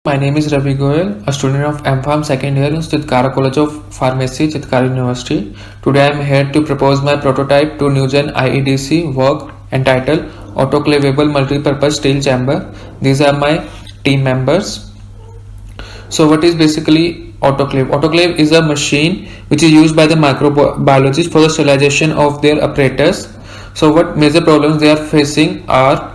My name is Ravi Goyal, a student of MPharm second year in Chitkara College of Pharmacy, Chitkara University. Today I am here to propose my prototype to NewGen IEDC work entitled Autoclavable Multi-Purpose Steel Chamber. These are my team members. So what is basically autoclave? Autoclave is a machine which is used by the microbiologists for the sterilization of their apparatus. So what major problems they are facing are: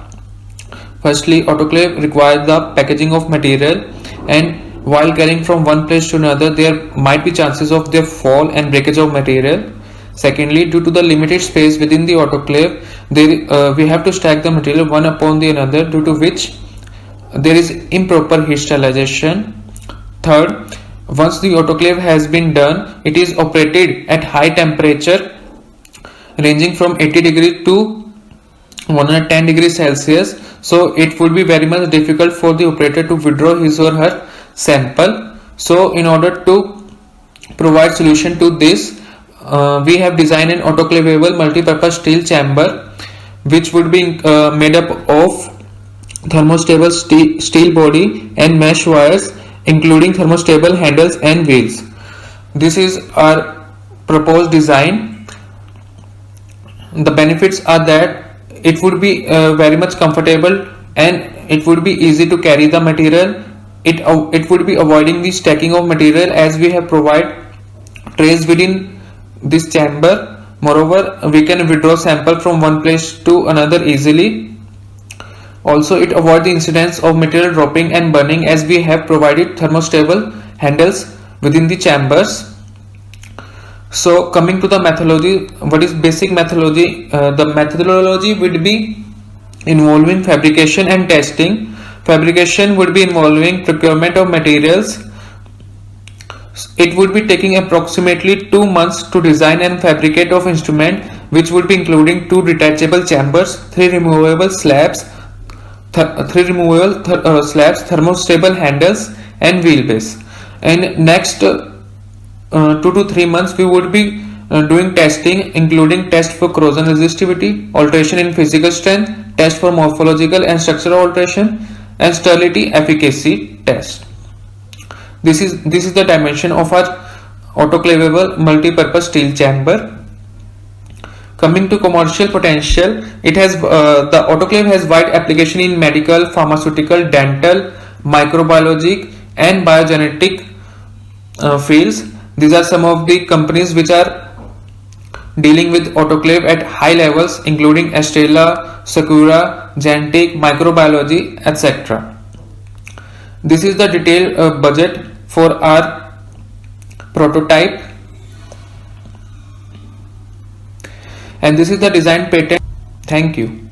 firstly, autoclave requires the packaging of material, and while carrying from one place to another, there might be chances of their fall and breakage of material. Secondly, due to the limited space within the autoclave, we have to stack the material one upon the another, due to which there is improper heat sterilization. Third, once the autoclave has been done, it is operated at high temperature ranging from 80 degrees to 110 degrees Celsius. So it would be very much difficult for the operator to withdraw his or her sample. So in order to provide solution to this, we have designed an autoclavable multi-purpose steel chamber, which would be made up of thermostable steel body and mesh wires, including thermostable handles and wheels. This is our proposed design. The benefits are that it would be very much comfortable and it would be easy to carry the material. It would be avoiding the stacking of material, as we have provided trays within this chamber. Moreover, we can withdraw sample from one place to another easily. Also, it avoids the incidence of material dropping and burning, as we have provided thermostable handles within the chambers. So coming to the methodology, what is basic methodology? The methodology would be involving fabrication and testing. Fabrication would be involving procurement of materials. It would be taking approximately 2 months to design and fabricate of instrument, which would be including 2 detachable chambers, 3 removable slabs, thermostable handles and wheelbase. And next 2 to 3 months we would be doing testing, including test for corrosion resistivity, alteration in physical strength, test for morphological and structural alteration, and sterility efficacy test. This is the dimension of our autoclavable multi-purpose steel chamber. Coming to commercial potential, it has the autoclave has wide application in medical, pharmaceutical, dental, microbiologic and biogenetic fields. These are some of the companies which are dealing with autoclave at high levels, including Estrella, Sakura, Gentic, Microbiology, etc. This is the detailed budget for our prototype, and this is the design patent. Thank you.